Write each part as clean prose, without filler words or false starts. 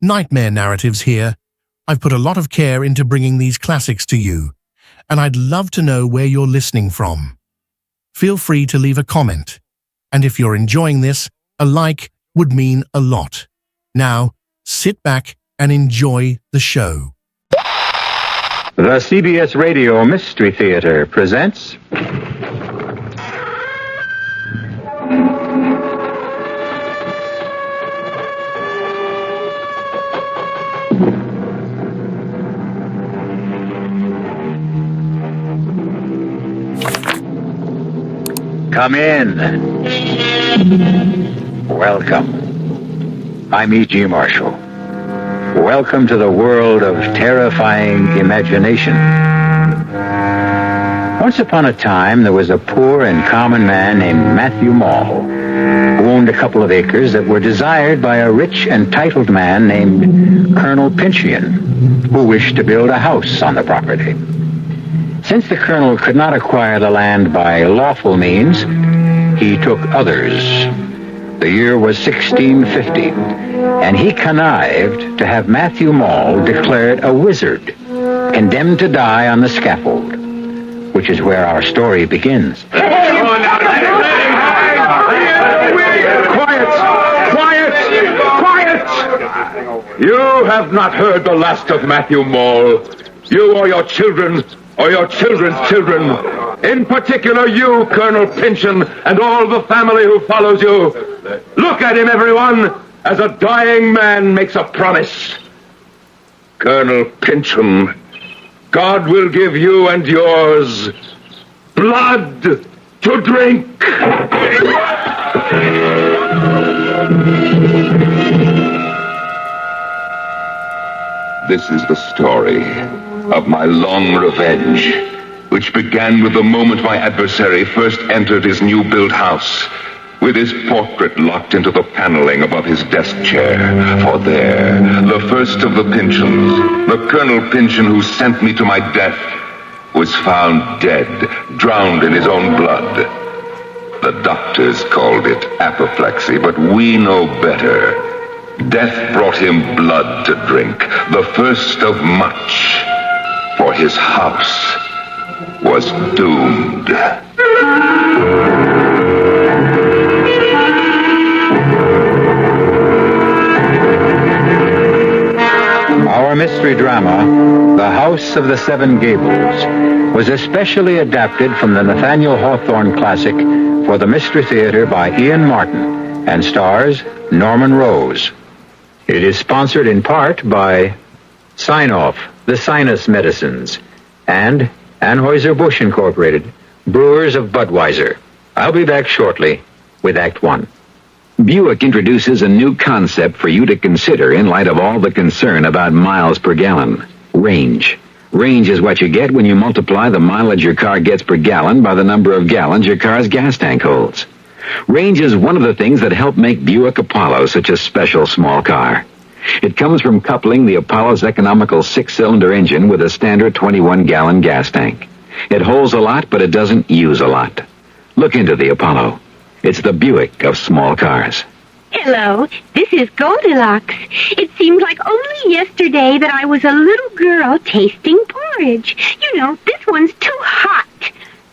Nightmare narratives here. I've put a lot of care into bringing these classics to you, and I'd love to know where you're listening from. Feel free to leave a comment, and if you're enjoying this, a like would mean a lot. Now, sit back and enjoy the show. The CBS Radio Mystery Theater presents... Come in. Welcome. I'm E.G. Marshall. Welcome to the world of terrifying imagination. Once upon a time, there was a poor and common man named Matthew Mall, who owned a couple of acres that were desired by a rich and titled man named Colonel Pinchian, who wished to build a house on the property. Since the colonel could not acquire the land by lawful means, he took others. The year was 1650, and he connived to have Matthew Mall declared a wizard, condemned to die on the scaffold, which is where our story begins. Quiet! You have not heard the last of Matthew Mall. You or your children, or your children's children. In particular, you, Colonel Pynchon, and all the family who follows you. Look at him, everyone, as a dying man makes a promise. Colonel Pynchon, God will give you and yours blood to drink. This is the story of my long revenge, which began with the moment my adversary first entered his new-built house, with his portrait locked into the paneling above his desk chair. For there, the first of the Pynchons, the Colonel Pynchon who sent me to my death, was found dead, drowned in his own blood. The doctors called it apoplexy, but we know better. Death brought him blood to drink, the first of much, for his house was doomed. Our mystery drama, The House of the Seven Gables, was especially adapted from the Nathaniel Hawthorne classic for the Mystery Theater by Ian Martin and stars Norman Rose. It is sponsored in part by Sign-Off, the Sinus Medicines, and Anheuser-Busch Incorporated, brewers of Budweiser. I'll be back shortly with Act One. Buick introduces a new concept for you to consider in light of all the concern about miles per gallon. Range. Range is what you get when you multiply the mileage your car gets per gallon by the number of gallons your car's gas tank holds. Range is one of the things that help make Buick Apollo such a special small car. It comes from coupling the Apollo's economical 6-cylinder engine with a standard 21-gallon gas tank. It holds a lot, but it doesn't use a lot. Look into the Apollo. It's the Buick of small cars. Hello, this is Goldilocks. It seemed like only yesterday that I was a little girl tasting porridge. You know, this one's too hot.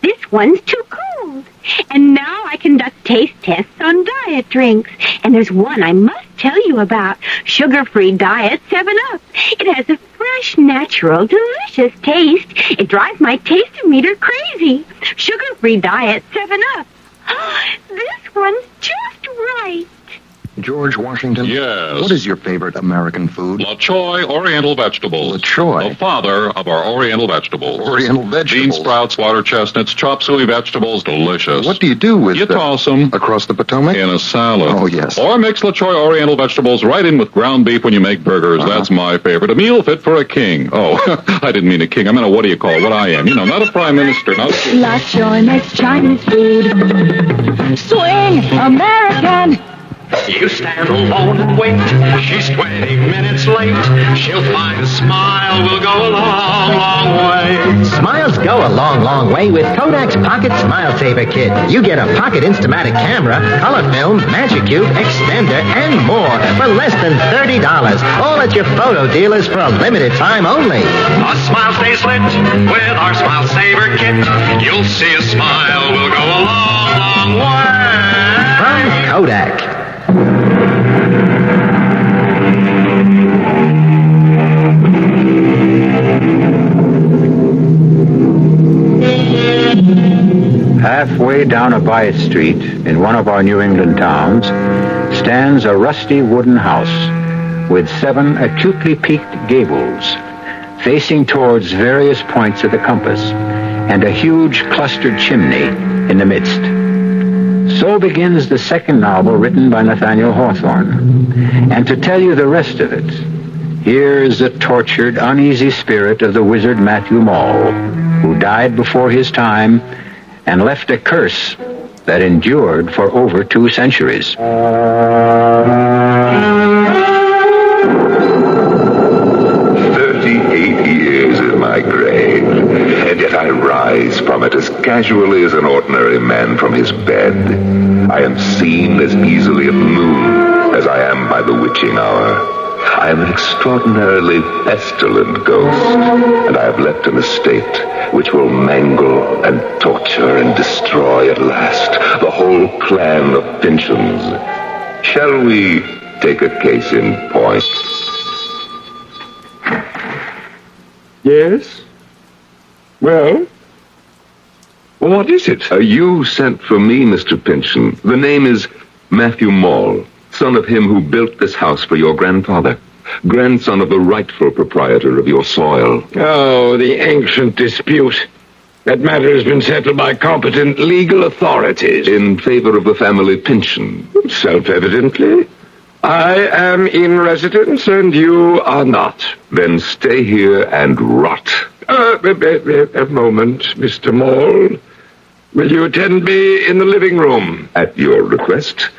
This one's too cold. And now I conduct taste tests on diet drinks. And there's one I must tell you about. Sugar-free Diet 7-Up. It has a fresh, natural, delicious taste. It drives my taste-o-meter crazy. Sugar-free Diet 7-Up. This one's just right. George Washington? Yes. What is your favorite American food? La Choy Oriental Vegetables. La Choy? The father of our Oriental vegetables. Oriental vegetables? Bean sprouts, water chestnuts, chop suey vegetables, delicious. What do you do with You toss them. Across the Potomac? In a salad. Oh, yes. Or mix La Choy Oriental vegetables right in with ground beef when you make burgers. That's my favorite. A meal fit for a king. Oh, I didn't mean a king. I meant what I am. You know, not a prime minister, not a... La Choy makes Chinese food. Swing American. You stand alone and wait. She's 20 minutes late. She'll find a smile will go a long, long way. Smiles go a long, long way with Kodak's Pocket Smile Saver Kit. You get a Pocket Instamatic camera, color film, Magic Cube, extender, and more for less than $30. All at your photo dealers for a limited time only. A smile stays lit with our Smile Saver Kit. You'll see a smile will go a long, long way. From Kodak. Halfway down a by street in one of our New England towns stands a rusty wooden house with 7 acutely peaked gables facing towards various points of the compass and a huge clustered chimney in the midst. So begins the second novel written by Nathaniel Hawthorne. And to tell you the rest of it, here is the tortured, uneasy spirit of the wizard Matthew Mall, who died before his time and left a curse that endured for over 2 centuries. 38 years in my grave, and yet I rise from it as casually as an ordinary man from his bed. I am seen as easily at noon as I am by the witching hour. I am an extraordinarily pestilent ghost, and I have left an estate which will mangle and torture and destroy at last the whole clan of Pinchins. Shall we take a case in point? Yes? Well, what is it? You sent for me, Mr. Pynchon. The name is Matthew Mall, son of him who built this house for your grandfather, grandson of the rightful proprietor of your soil. Oh, the ancient dispute. That matter has been settled by competent legal authorities. In favor of the family Pynchon. Self-evidently. I am in residence and you are not. Then stay here and rot. A moment, Mr. Mall. Will you attend me in the living room? At your request.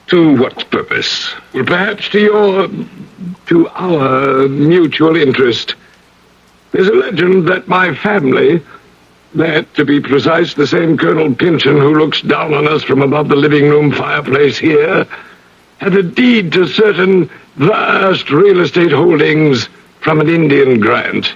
To what purpose? Well, perhaps to our mutual interest. There's a legend that my family, that, to be precise, the same Colonel Pynchon who looks down on us from above the living room fireplace here, had a deed to certain vast real estate holdings from an Indian grant.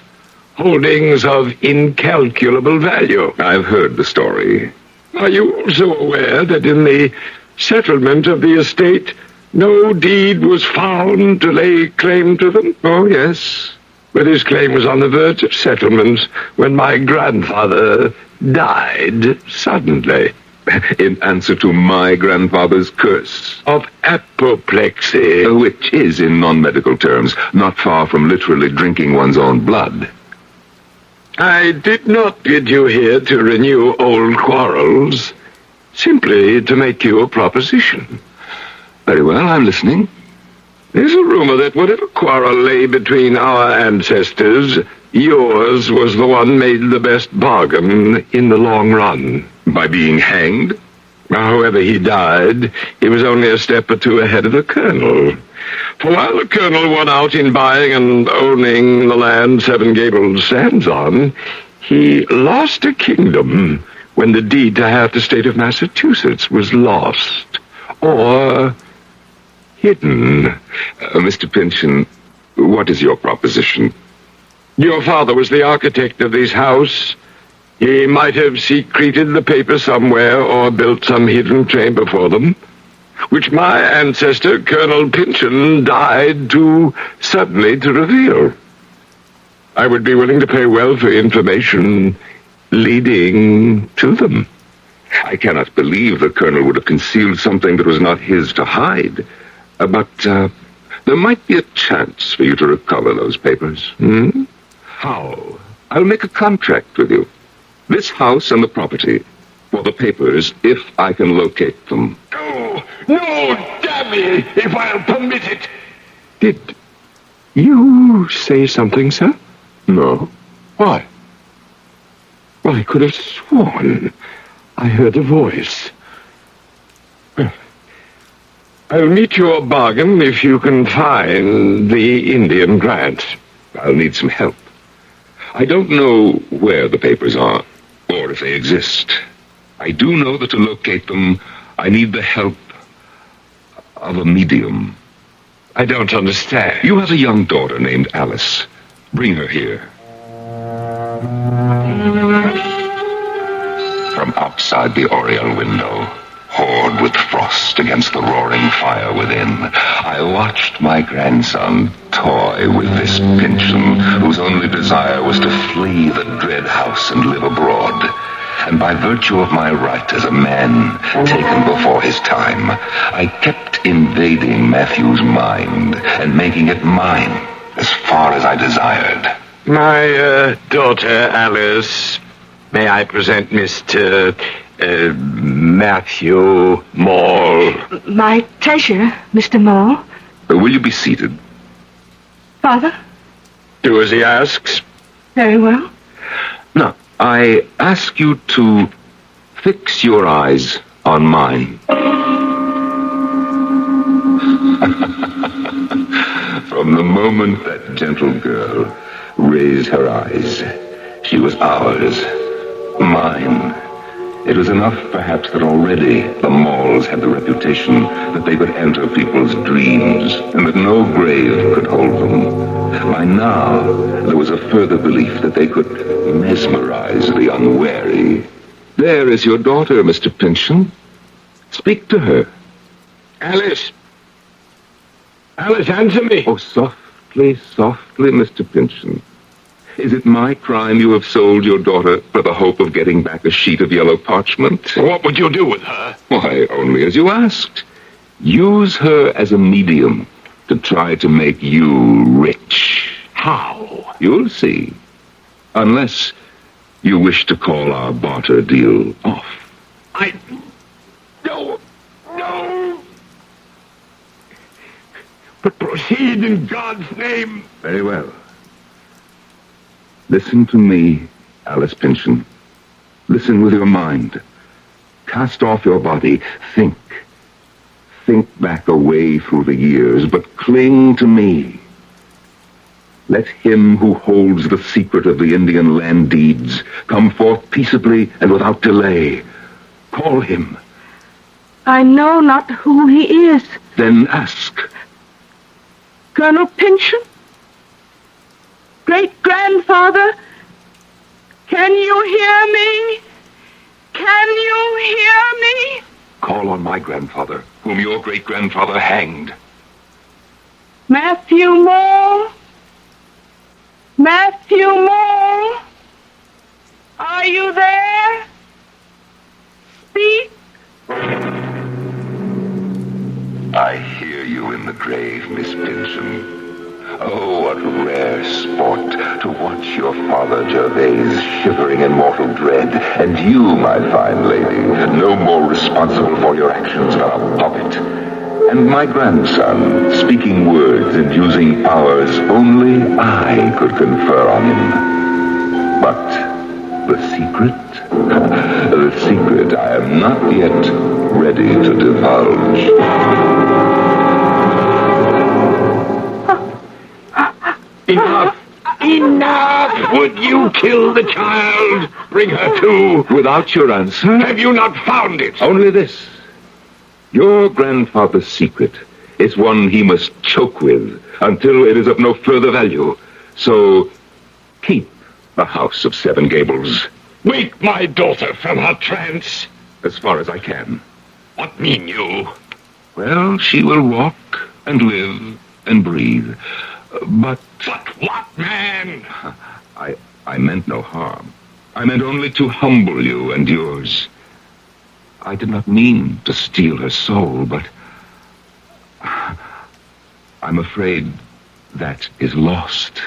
Holdings of incalculable value. I've heard the story. Are you also aware that in the settlement of the estate, no deed was found to lay claim to them? Oh, yes. But his claim was on the verge of settlement when my grandfather died suddenly. In answer to my grandfather's curse. Of apoplexy. Which is, in non-medical terms, not far from literally drinking one's own blood. I did not bid you here to renew old quarrels, simply to make you a proposition. Very well, I'm listening. There's a rumor that whatever quarrel lay between our ancestors, yours was the one made the best bargain in the long run. By being hanged? However he died, he was only a step or two ahead of the Colonel. For while the Colonel won out in buying and owning the land Seven Gables stands on, he lost a kingdom when the deed to half the state of Massachusetts was lost. Or hidden. Mr. Pynchon, what is your proposition? Your father was the architect of this house. He might have secreted the paper somewhere or built some hidden chamber for them, which my ancestor, Colonel Pynchon, died suddenly to reveal. I would be willing to pay well for information leading to them. I cannot believe the Colonel would have concealed something that was not his to hide. But there might be a chance for you to recover those papers. How? I'll make a contract with you. This house and the property for the papers, if I can locate them. Oh, no, damn me, if I'll permit it. Did you say something, sir? No. Why? Well, I could have sworn I heard a voice. I'll meet your bargain if you can find the Indian grant. I'll need some help. I don't know where the papers are, or if they exist. I do know that to locate them, I need the help of a medium. I don't understand. You have a young daughter named Alice. Bring her here. From outside the oriel window, hoard with frost against the roaring fire within, I watched my grandson toy with this Pynchon, whose only desire was to flee the dread house and live abroad. And by virtue of my right as a man taken before his time, I kept invading Matthew's mind and making it mine as far as I desired. My daughter, Alice, may I present Mr. Matthew Mall? My pleasure, Mr. Mole. Will you be seated? Father? Do as he asks. Very well. Now, I ask you to fix your eyes on mine. From the moment that gentle girl raised her eyes, she was ours, mine. It was enough, perhaps, that already the Malls had the reputation that they could enter people's dreams and that no grave could hold them. By now, there was a further belief that they could mesmerize the unwary. There is your daughter, Mr. Pynchon. Speak to her. Alice! Alice, answer me! Oh, softly, softly, Mr. Pynchon. Is it my crime you have sold your daughter for the hope of getting back a sheet of yellow parchment? What would you do with her? Why, only as you asked. Use her as a medium to try to make you rich. How? You'll see. Unless you wish to call our barter deal off. No. But proceed in God's name. Very well. Listen to me, Alice Pynchon. Listen with your mind. Cast off your body. Think. Think back away through the years, but cling to me. Let him who holds the secret of the Indian land deeds come forth peaceably and without delay. Call him. I know not who he is. Then ask. Colonel Pynchon? Great-grandfather? Can you hear me? Can you hear me? Call on my grandfather, whom your great-grandfather hanged. Matthew Mole? Matthew Mole? Are you there? Speak. I hear you in the grave, Miss Pynchon. Oh, what rare sport to watch your father Gervais shivering in mortal dread, and you, my fine lady, no more responsible for your actions than a puppet. And my grandson, speaking words and using powers only I could confer on him. But the secret? The secret I am not yet ready to divulge. Enough! Enough! Would you kill the child? Bring her to. Without your answer? Have you not found it? Only this. Your grandfather's secret is one he must choke with until it is of no further value. So, keep the House of Seven Gables. Wake my daughter from her trance. As far as I can. What mean you? Well, she will walk and live and breathe. But what, man? I meant no harm. I meant only to humble you and yours. I did not mean to steal her soul, but I'm afraid that is lost.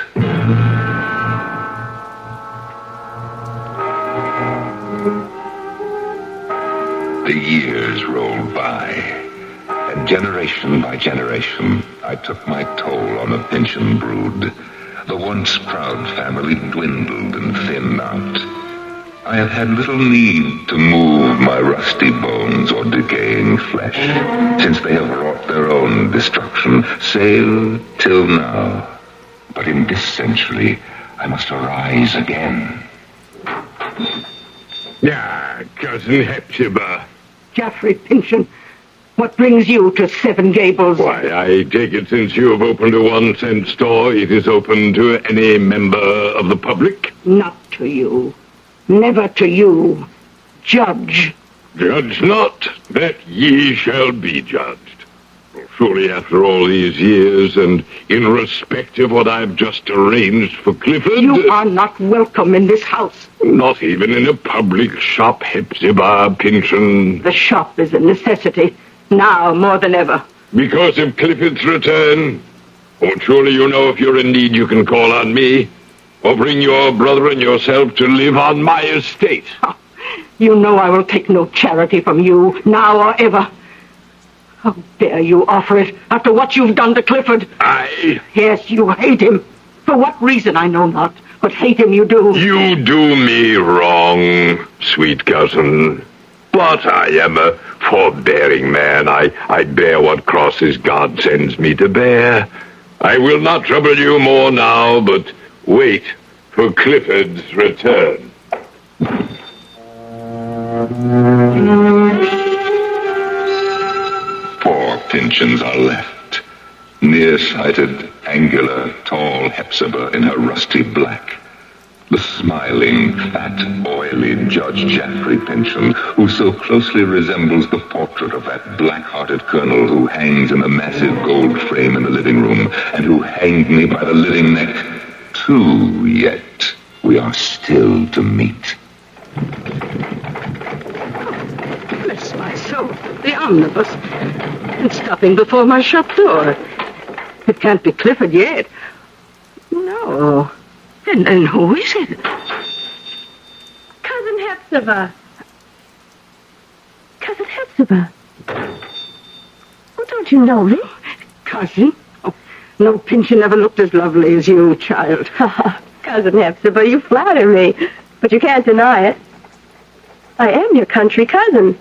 The years rolled by, and generation by generation, I took my toll on the Pynchon brood. The once proud family dwindled and thinned out. I have had little need to move my rusty bones or decaying flesh, since they have wrought their own destruction, save till now. But in this century, I must arise again. Cousin Hepzibah. Geoffrey Pynchon, what brings you to Seven Gables? Why, I take it since you have opened a 1-cent store, it is open to any member of the public? Not to you. Never to you. Judge. Judge not, that ye shall be judged. Surely after all these years, and in respect of what I've just arranged for Clifford... You are not welcome in this house. Not even in a public shop, Hepzibah Pynchon. The shop is a necessity, now more than ever. Because of Clifford's return? Oh, surely you know if you're in need you can call on me. Or bring your brother and yourself to live on my estate. You know I will take no charity from you, now or ever. How dare you offer it after what you've done to Clifford? Yes, you hate him. For what reason, I know not. But hate him you do. You do me wrong, sweet cousin. But I am a forbearing man. I bear what crosses God sends me to bear. I will not trouble you more now, but wait for Clifford's return. 4 Pynchons are left. Nearsighted, angular, tall Hepzibah in her rusty black. The smiling, fat, oily Judge Geoffrey Pynchon, who so closely resembles the portrait of that black-hearted colonel who hangs in a massive gold frame in the living room, and who hanged me by the living neck. 2 yet. We are still to meet. Bless my soul, the omnibus. It's stopping before my shop door. It can't be Clifford yet. No. And who is it? Cousin Hepzibah. Cousin Hepzibah. Oh, don't you know me? Cousin? Oh, no Pynchon ever looked as lovely as you, child. Cousin Hepzibah, you flatter me, but you can't deny it. I am your country cousin.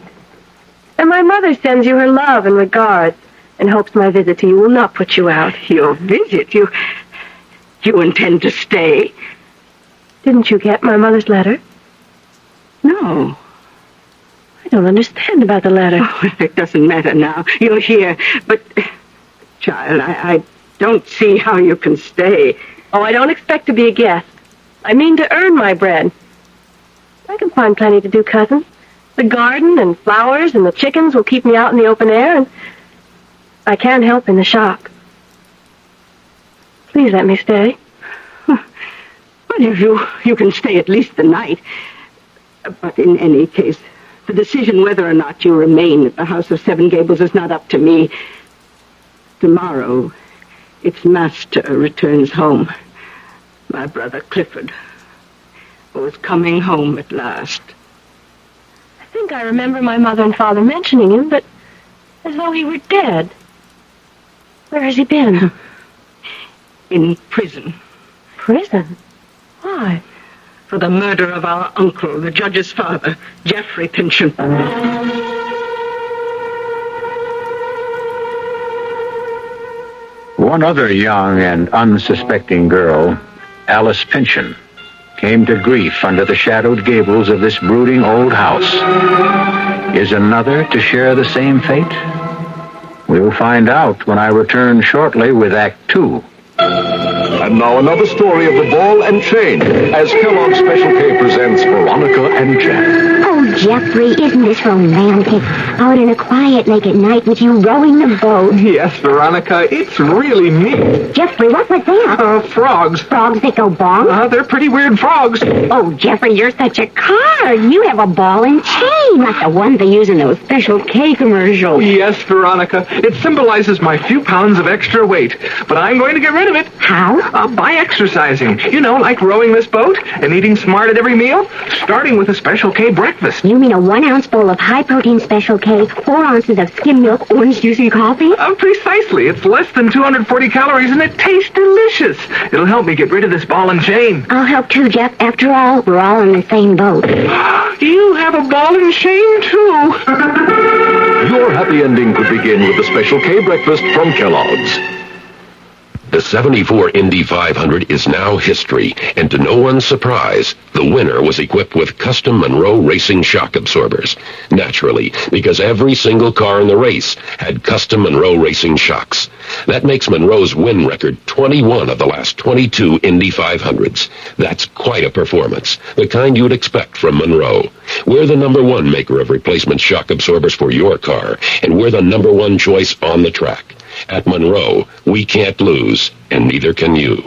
And my mother sends you her love and regards and hopes my visit to you will not put you out. Your visit? You intend to stay? Didn't you get my mother's letter? No. I don't understand about the letter. Oh, it doesn't matter now. You're here. But, child, I don't see how you can stay. Oh, I don't expect to be a guest. I mean to earn my bread. I can find plenty to do, cousin. The garden and flowers and the chickens will keep me out in the open air, and I can't help in the shop. Please let me stay. But if you can stay at least the night. But in any case, the decision whether or not you remain at the House of Seven Gables is not up to me. Tomorrow, its master returns home. My brother Clifford, who is coming home at last. I think I remember my mother and father mentioning him, but as though he were dead. Where has he been? In prison. Prison? Why? For the murder of our uncle, the judge's father, Geoffrey Pynchon. One other young and unsuspecting girl, Alice Pynchon, came to grief under the shadowed gables of this brooding old house. Is another to share the same fate? We'll find out when I return shortly with Act 2. And now another story of the ball and chain, as Kellogg's Special K presents Veronica and Jack. Oh, Geoffrey, isn't this romantic? Out in a quiet lake at night with you rowing the boat. Yes, Veronica, it's really neat. Geoffrey, what was that? Frogs. Frogs that go bong? They're pretty weird frogs. Oh, Geoffrey, you're such a card. You have a ball and chain, like the ones they use in those Special K commercials. Yes, Veronica, it symbolizes my few pounds of extra weight, but I'm going to get rid of it. How? By exercising. You know, like rowing this boat and eating smart at every meal, starting with a Special K breakfast. You mean a 1-ounce bowl of high-protein Special K, 4 ounces of skim milk, orange juice, and coffee? Precisely. It's less than 240 calories, and it tastes delicious. It'll help me get rid of this ball and chain. I'll help too, Jeff. After all, we're all in the same boat. You have a ball and chain, too. Your happy ending could begin with the Special K breakfast from Kellogg's. The 74 Indy 500 is now history, and to no one's surprise, the winner was equipped with custom Monroe Racing shock absorbers. Naturally, because every single car in the race had custom Monroe Racing shocks. That makes Monroe's win record 21 of the last 22 Indy 500s. That's quite a performance, the kind you'd expect from Monroe. We're the #1 maker of replacement shock absorbers for your car, and we're the #1 choice on the track. At Monroe, we can't lose, and neither can you.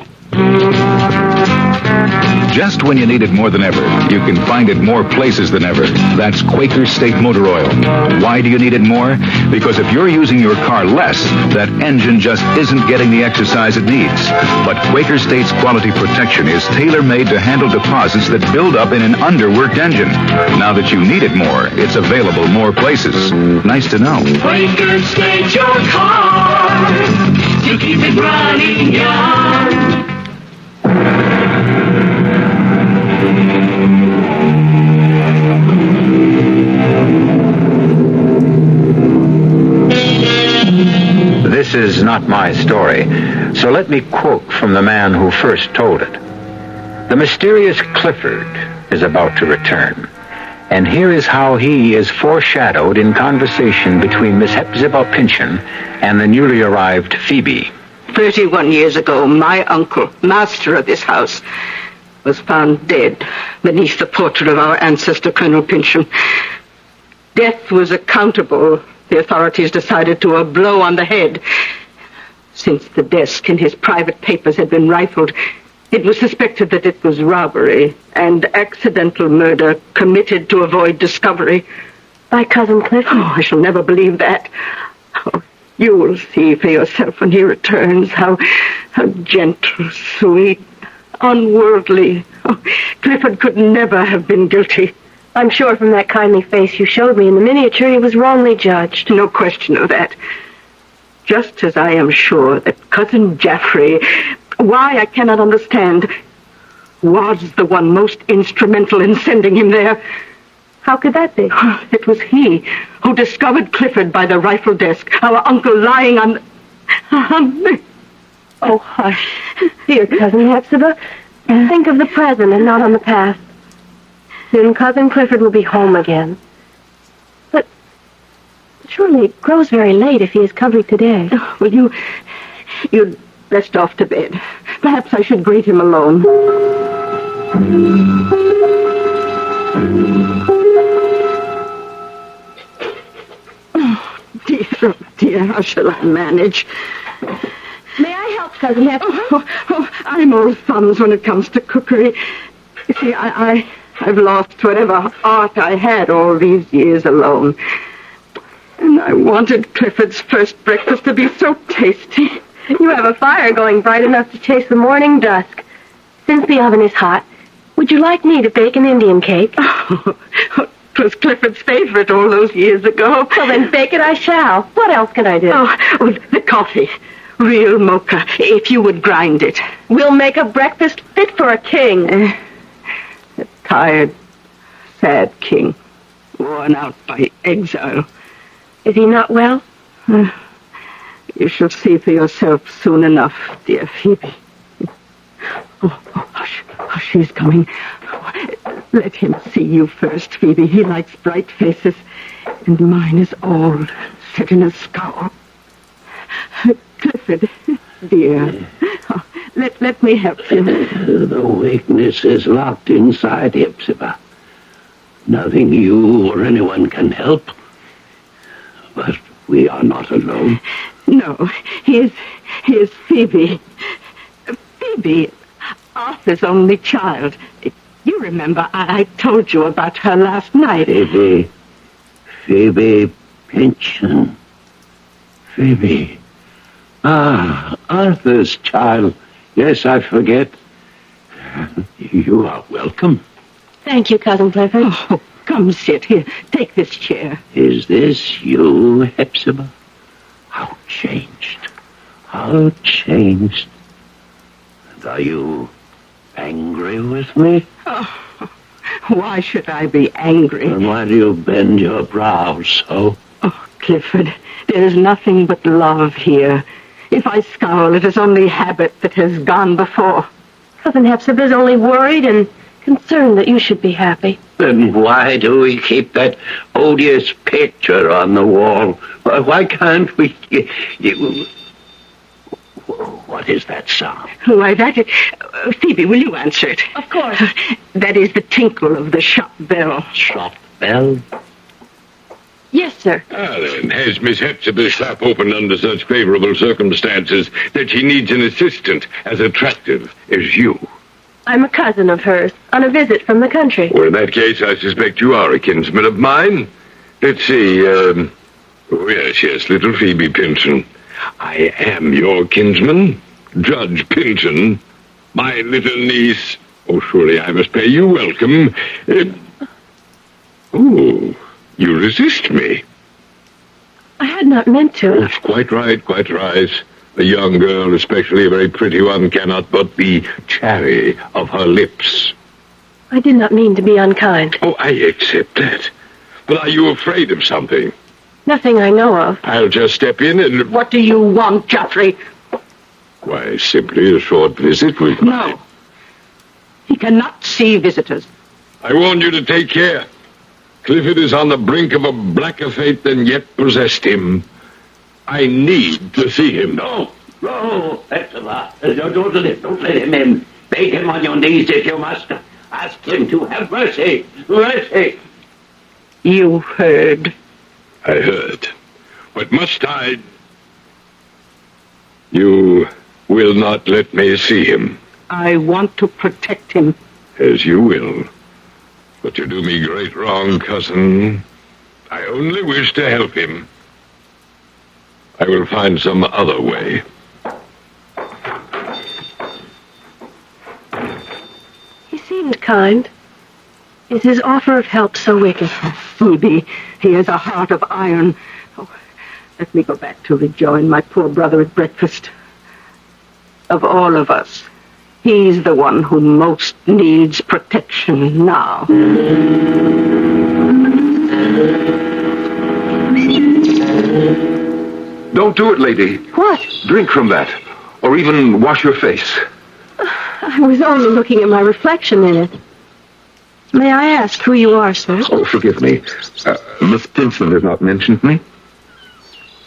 Just when you need it more than ever, you can find it more places than ever. That's Quaker State Motor Oil. Why do you need it more? Because if you're using your car less, that engine just isn't getting the exercise it needs. But Quaker State's quality protection is tailor-made to handle deposits that build up in an underworked engine. Now that you need it more, it's available more places. Nice to know. Quaker State your car to keep it running young. This is not my story, so let me quote from the man who first told it. The mysterious Clifford is about to return, and here is how he is foreshadowed in conversation between Miss Hepzibah Pynchon and the newly arrived Phoebe. 31 years ago, my uncle, master of this house, was found dead beneath the portrait of our ancestor, Colonel Pynchon. Death was accountable, the authorities decided, to a blow on the head. Since the desk in his private papers had been rifled, it was suspected that it was robbery and accidental murder committed to avoid discovery. By Cousin Clifford? Oh, I shall never believe that. Oh, you will see for yourself when he returns how gentle, sweet, unworldly. Oh, Clifford could never have been guilty. I'm sure from that kindly face you showed me in the miniature he was wrongly judged. No question of that. Just as I am sure that Cousin Jaffrey, why I cannot understand, was the one most instrumental in sending him there. How could that be? It was he who discovered Clifford by the rifle desk, our uncle lying on the... Oh, hush. Dear Cousin Hepzibah, think of the present and not on the past. Soon Cousin Clifford will be home again. But surely it grows very late if he is coming today. Well, you'd best off to bed. Perhaps I should greet him alone. Oh, dear, how shall I manage? May I help, Cousin Hepzibah? I'm all thumbs when it comes to cookery. You see, I've lost whatever art I had all these years alone. And I wanted Clifford's first breakfast to be so tasty. You have a fire going bright enough to chase the morning dusk. Since the oven is hot, would you like me to bake an Indian cake? Oh, it was Clifford's favorite all those years ago. Well, then bake it I shall. What else can I do? Oh, the coffee. Real mocha, if you would grind it. We'll make a breakfast fit for a king. A tired, sad king, worn out by exile. Is he not well? You shall see for yourself soon enough, dear Phoebe. Oh, hush, he's coming. Let him see you first, Phoebe. He likes bright faces, and mine is all set in a scowl. Clifford, dear, let me help you. The weakness is locked inside Hepzibah. Nothing you or anyone can help. But we are not alone. No, he is Phoebe. Phoebe, Arthur's only child. You remember I told you about her last night. Phoebe Pynchon. Phoebe. Ah, Arthur's child. Yes, I forget. You are welcome. Thank you, Cousin Clifford. Oh, come sit here. Take this chair. Is this you, Hepzibah? How changed. How changed. And are you angry with me? Oh, why should I be angry? And why do you bend your brows so? Oh, Clifford, there is nothing but love here. If I scowl, it is only habit that has gone before. Cousin Hepzibah's only worried and concerned that you should be happy. Then why do we keep that odious picture on the wall? Why can't we... What is that sound? Why, that is... Phoebe, will you answer it? Of course. That is the tinkle of the shop bell. Shop bell? Yes, sir. Then, has Miss Hepzibah's shop opened under such favorable circumstances that she needs an assistant as attractive as you? I'm a cousin of hers, on a visit from the country. Well, in that case, I suspect you are a kinsman of mine. Let's see, oh, yes, little Phoebe Pinson. I am your kinsman, Judge Pinson, my little niece. Oh, surely I must pay you welcome. Oh, you resist me. I had not meant to. It's quite right, quite right. A young girl, especially a very pretty one, cannot but be chary of her lips. I did not mean to be unkind. Oh, I accept that. But are you afraid of something? Nothing I know of. I'll just step in and... What do you want, Geoffrey? Why, simply a short visit with... No. He cannot see visitors. I warn you to take care. Clifford is on the brink of a blacker fate than yet possessed him. I need to see him. No, Hepzibah. Don't let him in. Beg him on your knees if you must. Ask him to have mercy. Mercy. You heard. I heard. But must I... You will not let me see him. I want to protect him. As you will. But you do me great wrong, cousin. I only wish to help him. I will find some other way. He seemed kind. Is his offer of help so wicked? Phoebe, he has a heart of iron. Oh, let me go back to rejoin my poor brother at breakfast. Of all of us, he's the one who most needs protection now. Don't do it, lady. What? Drink from that. Or even wash your face. I was only looking at my reflection in it. May I ask who you are, sir? Oh, forgive me. Miss Pinson has not mentioned me.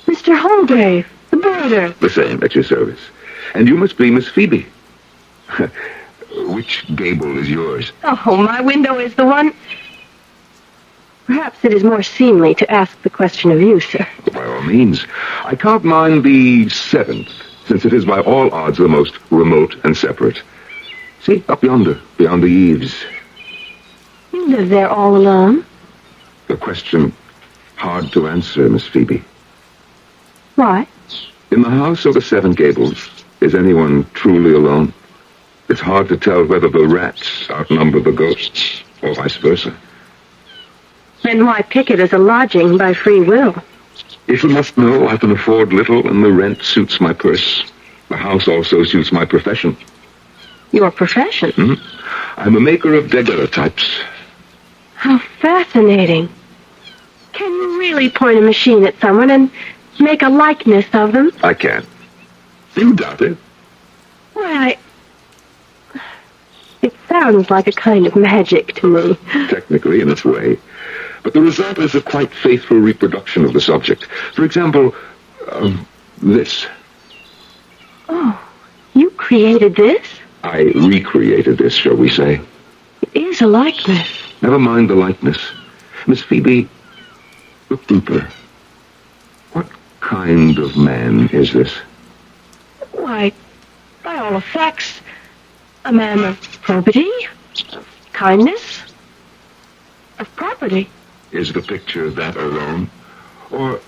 Mr. Holgrave, the birder. The same, at your service. And you must be Miss Phoebe. Which gable is yours? Oh, my window is the one... Perhaps it is more seemly to ask the question of you, sir. By all means. I count mine the 7th, since it is by all odds the most remote and separate. See, up yonder, beyond the eaves. You live there all alone? A question hard to answer, Miss Phoebe. Why? In the house of the 7 Gables, is anyone truly alone? It's hard to tell whether the rats outnumber the ghosts, or vice versa. Then why pick it as a lodging by free will? If you must know, I can afford little, and the rent suits my purse. The house also suits my profession. Your profession? Mm-hmm. I'm a maker of daguerreotypes. How fascinating. Can you really point a machine at someone and make a likeness of them? I can. You doubt it? Why, it sounds like a kind of magic to me. Technically, in its way. But the result is a quite faithful reproduction of the subject. For example, this. Oh, you created this? I recreated this, shall we say. It is a likeness. Never mind the likeness. Miss Phoebe, look deeper. What kind of man is this? Why, by all effects, a man of probity, of kindness, of property. Is the picture that alone? Or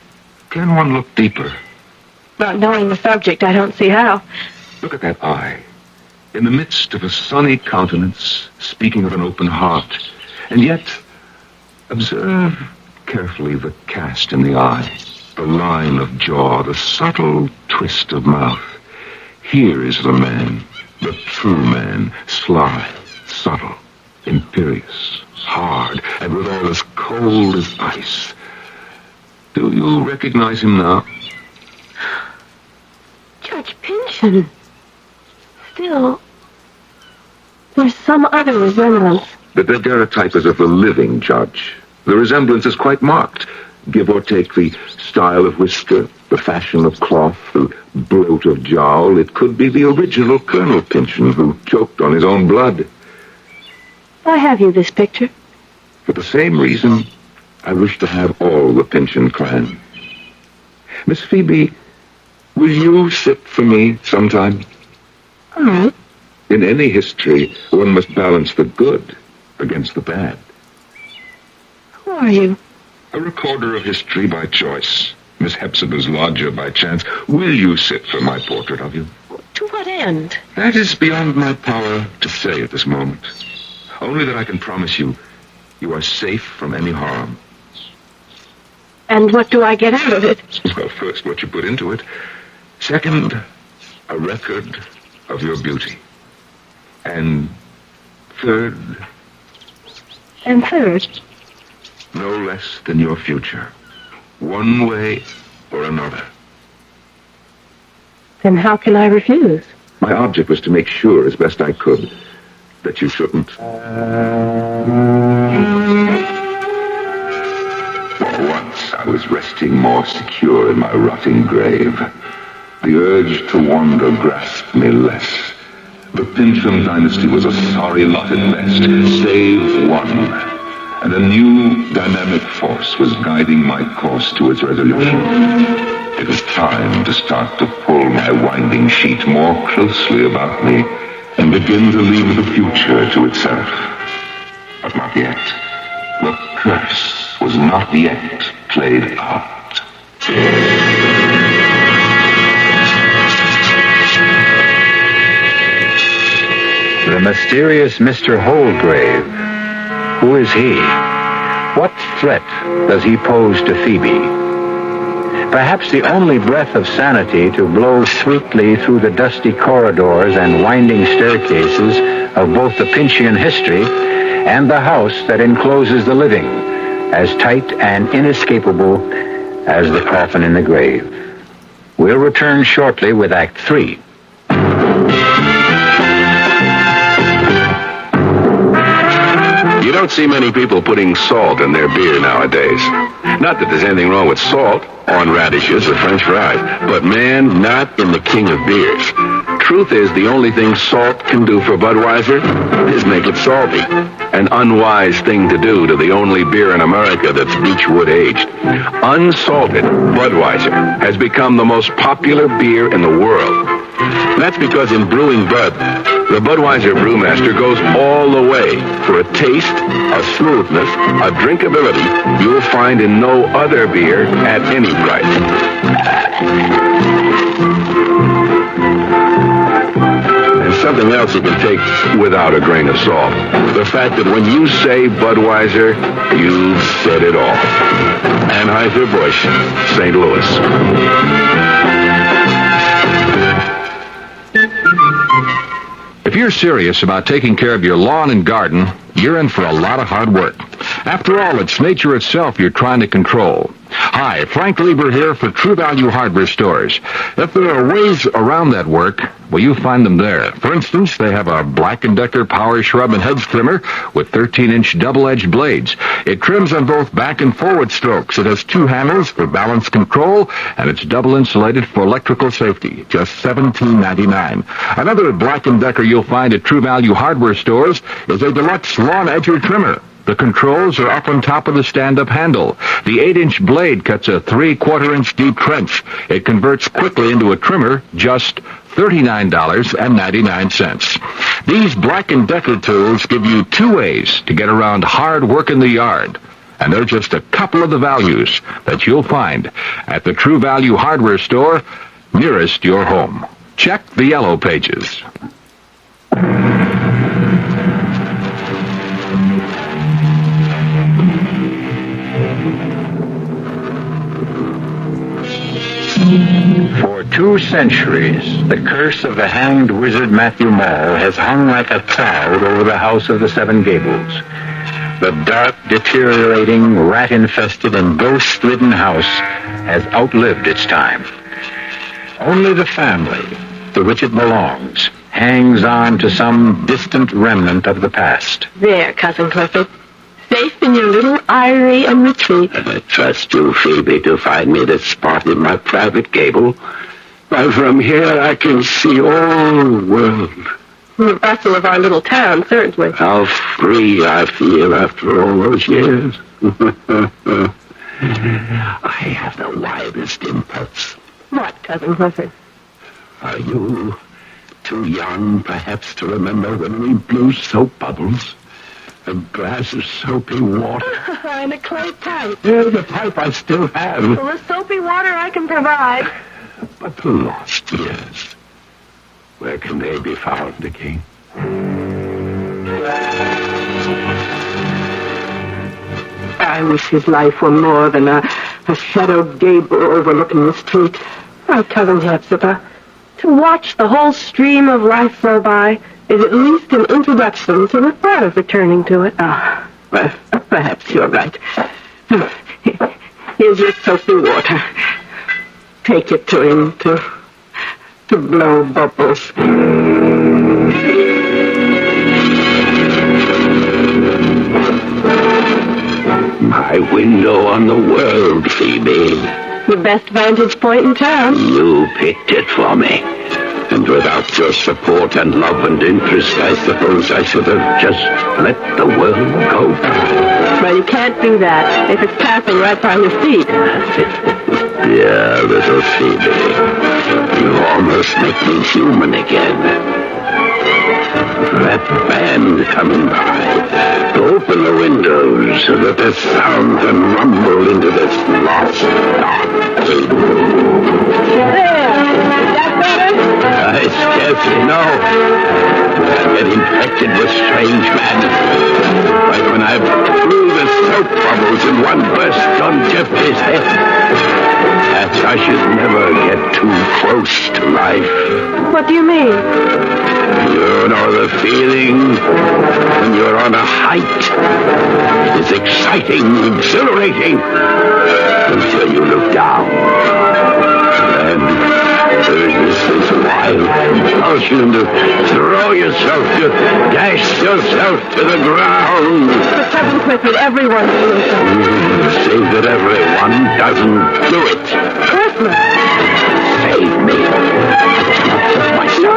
can one look deeper? Not knowing the subject, I don't see how. Look at that eye. in the midst of a sunny countenance, speaking of an open heart, and yet observe carefully the cast in the eye, the line of jaw, the subtle twist of mouth. Here is the man, the true man, sly, subtle, imperious, hard, and withal as cold as ice. Do you recognize him now? Judge Pynchon. Still, there's some other resemblance. The daguerreotype is of the living judge. The resemblance is quite marked. Give or take the style of whisker, the fashion of cloth, the bloat of jowl, it could be the original Colonel Pynchon who choked on his own blood. Why have you this picture? For the same reason, I wish to have all the Pynchon clan. Miss Phoebe, will you sit for me sometime? All right. In any history, one must balance the good against the bad. Who are you? A recorder of history by choice. Miss Hepzibah's lodger by chance. Will you sit for my portrait of you? To what end? That is beyond my power to say at this moment. Only that I can promise you, you are safe from any harm. And what do I get out of it? Well, first, what you put into it. Second, a record of your beauty. And third... And third? No less than your future. One way or another. Then how can I refuse? My object was to make sure, as best I could, that you shouldn't. For once, I was resting more secure in my rotting grave. The urge to wander grasped me less. The Pynchon dynasty was a sorry lot at best, save one. And a new dynamic force was guiding my course to its resolution. It was time to start to pull my winding sheet more closely about me and begin to leave the future to itself. But not yet. The curse was not yet played out. The mysterious Mr. Holdgrave. Who is he? What threat does he pose to Phoebe? Perhaps the only breath of sanity to blow sweetly through the dusty corridors and winding staircases of both the Pynchon history and the house that encloses the living, as tight and inescapable as the coffin in the grave. We'll return shortly with Act 3. You don't see many people putting salt in their beer nowadays. Not that there's anything wrong with salt, on radishes or French fries, but man, not in the king of beers. Truth is, the only thing salt can do for Budweiser is make it salty. An unwise thing to do to the only beer in America that's beechwood aged. Unsalted Budweiser has become the most popular beer in the world. That's because in brewing Bud, the Budweiser brewmaster goes all the way for a taste, a smoothness, a drinkability you'll find in no other beer at any price. And something else you can take without a grain of salt. The fact that when you say Budweiser, you've said it all. Anheuser-Busch, St. Louis. If you're serious about taking care of your lawn and garden, you're in for a lot of hard work. After all, it's nature itself you're trying to control. Hi, Frank Lieber here for True Value Hardware Stores. If there are ways around that work, well, you find them there. For instance, they have a Black & Decker Power Shrub and Hedge Trimmer with 13-inch double-edged blades. It trims on both back and forward strokes. It has 2 handles for balance control, and it's double insulated for electrical safety. Just $17.99. Another Black & Decker you'll find at True Value Hardware Stores is a deluxe lawn edger trimmer. The controls are up on top of the stand-up handle. The 8-inch blade cuts a 3/4-inch deep trench. It converts quickly into a trimmer, just $39.99. These Black & Decker tools give you 2 ways to get around hard work in the yard. And they're just a couple of the values that you'll find at the True Value Hardware Store nearest your home. Check the yellow pages. 2 centuries, the curse of the hanged wizard Matthew Mall has hung like a cloud over the house of the Seven Gables. The dark, deteriorating, rat-infested, and ghost-ridden house has outlived its time. Only the family, to which it belongs, hangs on to some distant remnant of the past. There, Cousin Clifford. Safe in your little eyrie and retreat. I trust you, Phoebe, to find me this spot in my private gable. While from here I can see all the world. The bustle of our little town, certainly. How free I feel after all those years. I have the wildest impulse. What, Cousin Clifford? Are you too young, perhaps, to remember when we blew soap bubbles? A glass of soapy water. And a clay pipe. Yeah, the pipe I still have. Well, the soapy water I can provide. But the lost years, where can they be found again? I wish his life were more than a shadowed gable overlooking the street. Oh, Cousin Hepzibah, to watch the whole stream of life flow by is at least an introduction to the thought of returning to it. Ah, well, perhaps you're right. Here's your soapy water. Take it to him to blow bubbles. My window on the world, Phoebe. The best vantage point in town. You picked it for me. And without your support and love and interest, I suppose I should have just let the world go by. Well, you can't do that if it's passing right by your feet. Dear little Phoebe, you almost make me human again. That band coming by. Open the windows so that the sound can rumble into this lost dark. There! Is that better? I scarcely know. I get infected with strange madness. Like when I blew the soap bubbles in one burst on Jeffrey's head. Perhaps I should never get too close to life. What do you mean? You know the feeling when you're on a height. It's exciting, exhilarating, until you look down. Then there is this wild compulsion to throw yourself, to dash yourself to the ground. But Cousin Clifford, everyone does it. See that everyone doesn't do it. Christmas. Save me. No,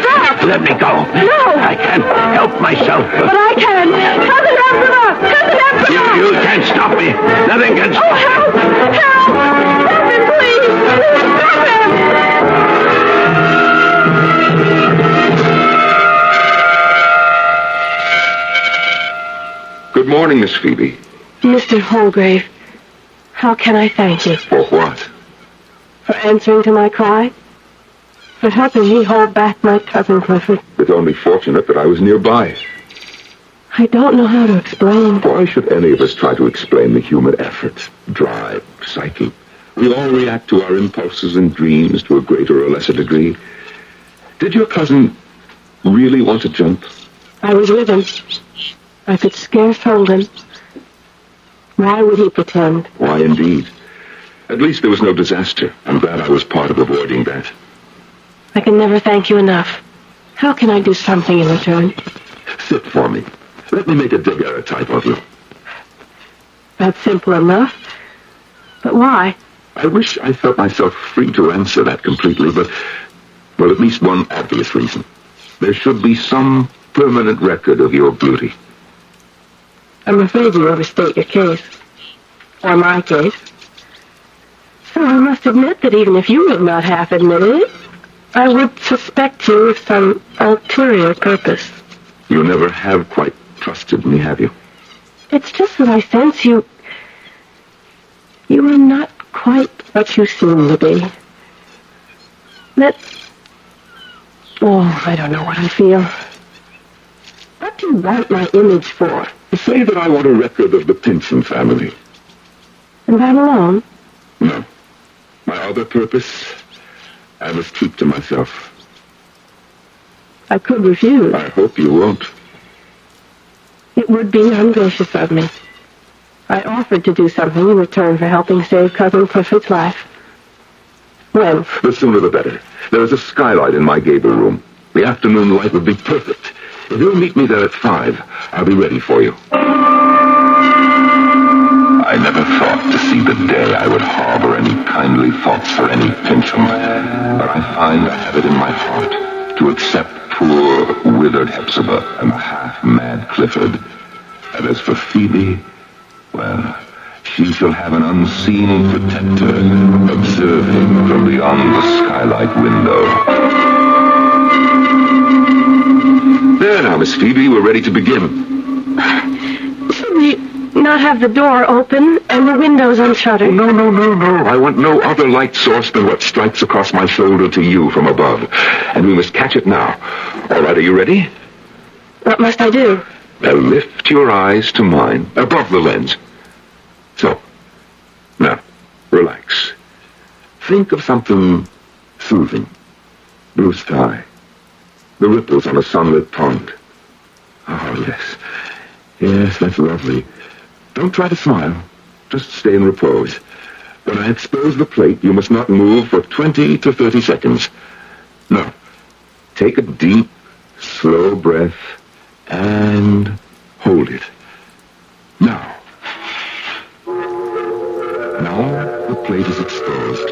stop. Let me go. No. I can't help myself. But I can. Cousin Hepzibah! Cousin Hepzibah! You can't stop me. Nothing can stop me. Help! Help! Help him, please! Stop him! Good morning, Miss Phoebe. Mr. Holgrave, how can I thank you? For what? For answering to my cry? For helping me hold back my Cousin Clifford? It's only fortunate that I was nearby. I don't know how to explain. Why should any of us try to explain the human effort, drive, psyche? We all react to our impulses and dreams to a greater or lesser degree. Did your cousin really want to jump? I was with him. I could scarce hold him. Why would he pretend? Why, indeed. At least there was no disaster. I'm glad I was part of avoiding that. I can never thank you enough. How can I do something in return? Sit for me. Let me make a daguerreotype of you. That's simple enough. But why? I wish I felt myself free to answer that completely, but, well, at least one obvious reason. There should be some permanent record of your beauty. I'm afraid you overstate your case. Or my case. So I must admit that even if you would not half admit it, I would suspect you of some ulterior purpose. You never have quite trusted me, have you? It's just that I sense you are not quite what you seem to be. I don't know what I feel. What do you want my image for? To say that I want a record of the Pinson family. And that alone? No. My other purpose I must keep to myself. I could refuse. I hope you won't. It would be ungracious of me. I offered to do something in return for helping save Cousin Clifford's life. When? The sooner the better. There is a skylight in my gable room. The afternoon light would be perfect. If you'll meet me there at 5, I'll be ready for you. I never thought to see the day I would harbor any kindly thoughts for any Pincham. But I find I have it in my heart to accept poor, withered Hepzibah and the half-mad Clifford. And as for Phoebe, well, she shall have an unseen protector observing from beyond the skylight window. There now, Miss Phoebe, we're ready to begin. Should we not have the door open and the windows unshuttered? No. I want no other light source than what strikes across my shoulder to you from above. And we must catch it now. All right, are you ready? What must I do? Now lift your eyes to mine, above the lens. So, now, relax. Think of something soothing. Blue sky. The ripples on a sunlit pond. Oh, yes. Yes, that's lovely. Don't try to smile. Just stay in repose. When I expose the plate, you must not move for 20 to 30 seconds. No. Take a deep, slow breath and hold it. Now. Now the plate is exposed.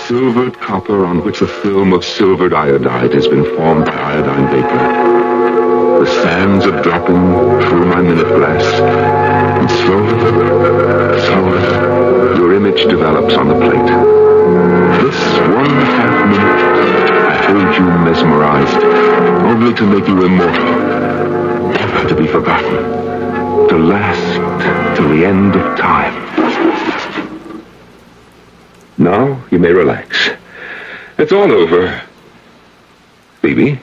Silvered copper on which a film of silvered iodide has been formed by iodine vapor. The sands are dropping through my minute glass, and slowly, your image develops on the plate. This 1/2 minute, I hold you mesmerized, only to make you immortal, never to be forgotten, to last till the end of time. Now you may relax. It's all over. Phoebe?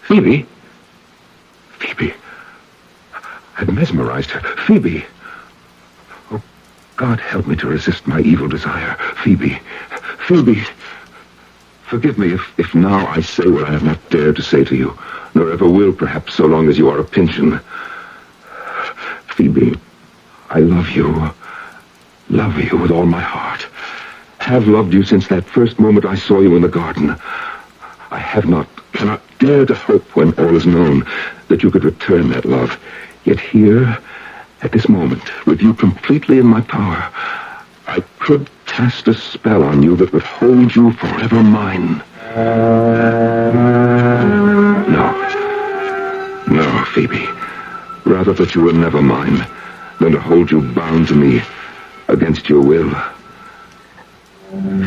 Phoebe? Phoebe. I've mesmerized her. Phoebe. Oh, God help me to resist my evil desire. Phoebe. Phoebe. Forgive me if now I say what I have not dared to say to you, nor ever will, perhaps, so long as you are a Pynchon. Phoebe, I love you. Love you with all my heart. Have loved you since that first moment I saw you in the garden. I cannot dare to hope when all is known that you could return that love. Yet here, at this moment, with you completely in my power, I could cast a spell on you that would hold you forever mine. No, Phoebe. Rather that you were never mine than to hold you bound to me against your will.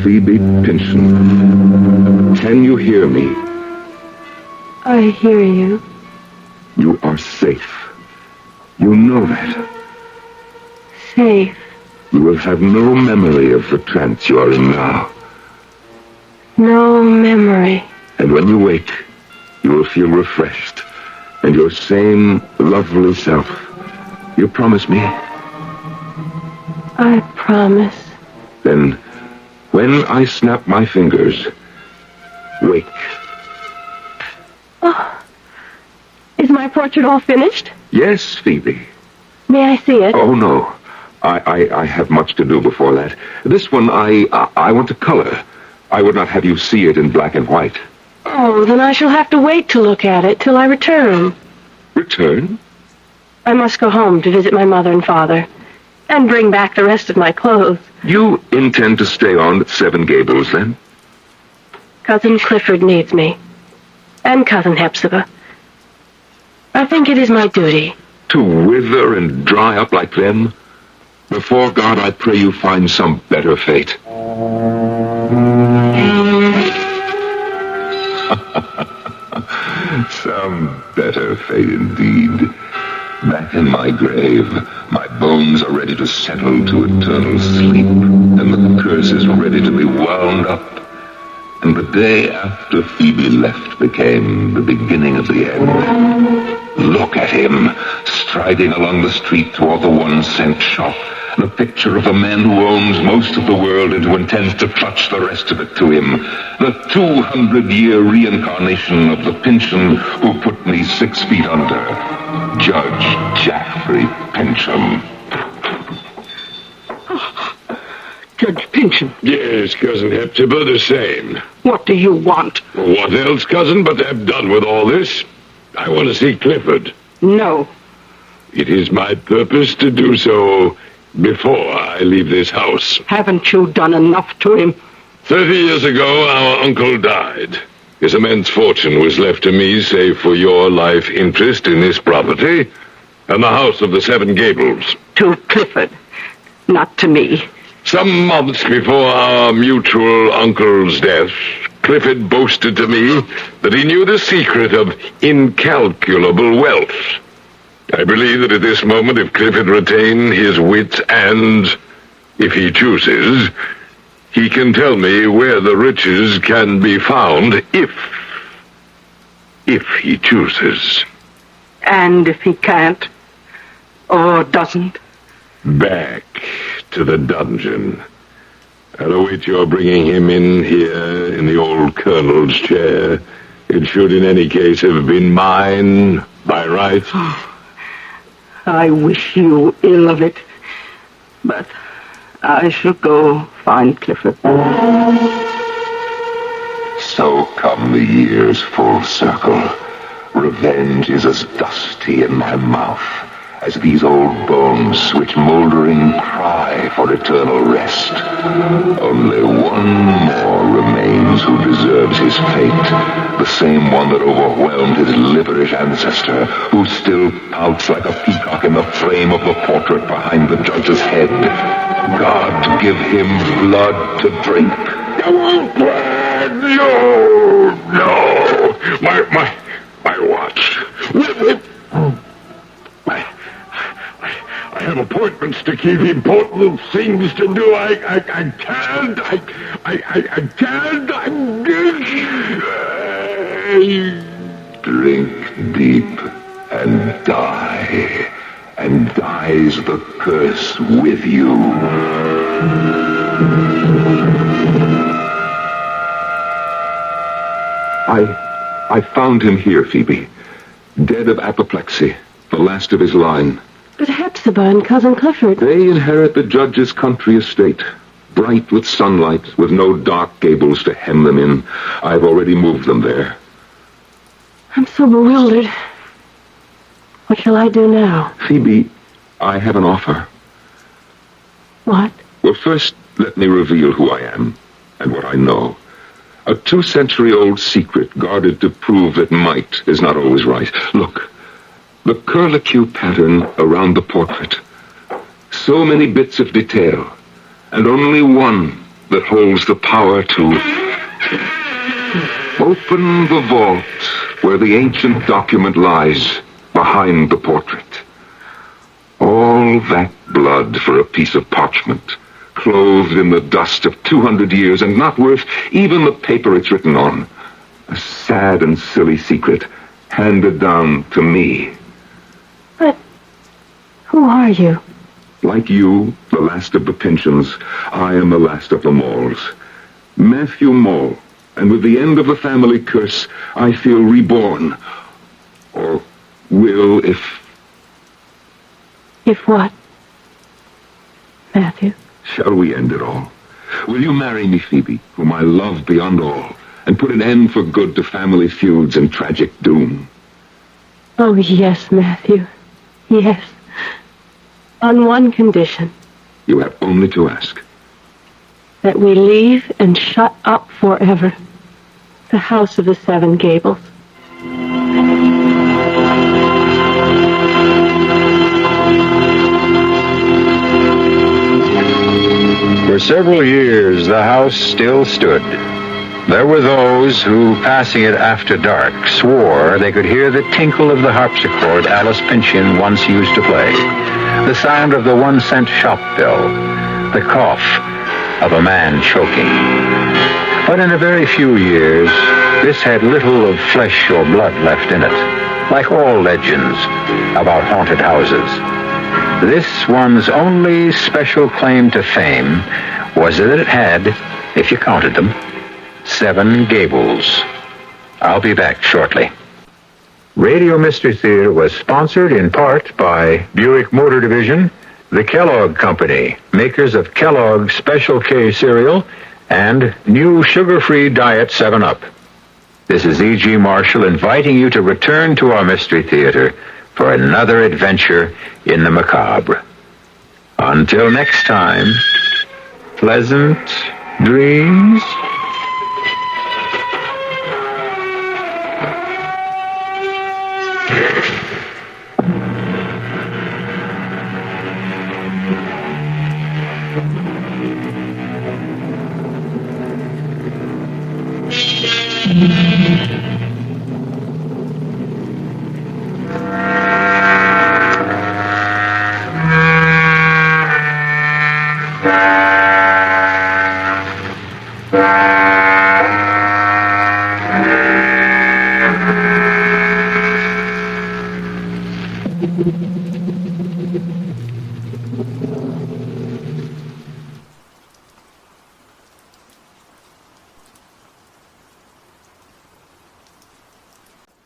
Phoebe Pynchon, can you hear me? I hear you. You are safe. You know that. Safe. You will have no memory of the trance you are in now. No memory. And when you wake, you will feel refreshed, and your same lovely self. You promise me? I promise. Then, when I snap my fingers, wake. Oh. Is my portrait all finished? Yes, Phoebe. May I see it? Oh, no. I have much to do before that. This one, I want to color. I would not have you see it in black and white. Oh, then I shall have to wait to look at it till I return. Return? I must go home to visit my mother and father, and bring back the rest of my clothes. You intend to stay on at Seven Gables, then? Cousin Clifford needs me, and Cousin Hepzibah. I think it is my duty. To wither and dry up like them? Before God, I pray you find some better fate. Some better fate indeed. Back in my grave, my bones are ready to settle to eternal sleep, and the curse is ready to be wound up. And the day after Phoebe left became the beginning of the end. Look at him, striding along the street toward the 1-cent shop, The picture of the man who owns most of the world and who intends to clutch the rest of it to him. The 200-year reincarnation of the Pynchon who put me 6 feet under. Judge Jaffrey Pynchon. Judge Pynchon. Yes, Cousin Hepzibah, the same. What do you want? What else, cousin, but to have done with all this? I want to see Clifford. No. It is my purpose to do so before I leave this house. Haven't you done enough to him? 30 years ago, our uncle died. His immense fortune was left to me, save for your life interest in this property and the house of the 7 Gables. To Clifford, not to me. Some months before our mutual uncle's death, Clifford boasted to me that he knew the secret of incalculable wealth. I believe that at this moment, if Clifford retain his wit and, if he chooses, he can tell me where the riches can be found if he chooses. And if he can't, or doesn't? Back to the dungeon. I'll await your bringing him in here in the old colonel's chair. It should in any case have been mine by right. I wish you ill of it, but I shall go find Clifford. So come the years full circle. Revenge is as dusty in my mouth as these old bones which moldering cry for eternal rest. Only one more remains who deserves his fate, the same one that overwhelmed his liverish ancestor, who still pouts like a peacock in the frame of the portrait behind the judge's head. God give him blood to drink. No! My watch. I have appointments to keep, important things to do. I can't. Drink deep and die, and dies the curse with you. I found him here, Phoebe, dead of apoplexy, the last of his line. But Hepzibah and Cousin Clifford... They inherit the judge's country estate, bright with sunlight, with no dark gables to hem them in. I've already moved them there. I'm so bewildered. What shall I do now? Phoebe, I have an offer. What? Well, first, let me reveal who I am and what I know. A 2-century-old secret guarded to prove that might is not always right. Look, the curlicue pattern around the portrait. So many bits of detail, and only one that holds the power to open the vault where the ancient document lies behind the portrait. All that blood for a piece of parchment, clothed in the dust of 200 years and not worth even the paper it's written on. A sad and silly secret handed down to me. But who are you? Like you, the last of the Pynchons, I am the last of the Maules. Matthew Maule, and with the end of the family curse, I feel reborn. Or will if... If what? Matthew? Shall we end it all? Will you marry me, Phoebe, whom I love beyond all, and put an end for good to family feuds and tragic doom? Oh, yes, Matthew. Yes. On one condition. You have only to ask. That we leave and shut up forever the house of the 7 Gables. For several years, the house still stood. There were those who, passing it after dark, swore they could hear the tinkle of the harpsichord Alice Pynchon once used to play, the sound of the 1-cent shop bell, the cough of a man choking. But in a very few years, this had little of flesh or blood left in it, like all legends about haunted houses. This one's only special claim to fame was that it had, if you counted them, 7 gables. I'll be back shortly. Radio Mystery Theater was sponsored in part by Buick Motor Division, the Kellogg Company, makers of Kellogg's Special K cereal, and new sugar-free Diet 7-Up. This is E.G. Marshall inviting you to return to our Mystery Theater for another adventure in the macabre. Until next time, pleasant dreams.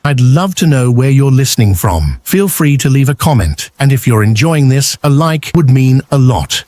I'd love to know where you're listening from. Feel free to leave a comment, and if you're enjoying this, a like would mean a lot.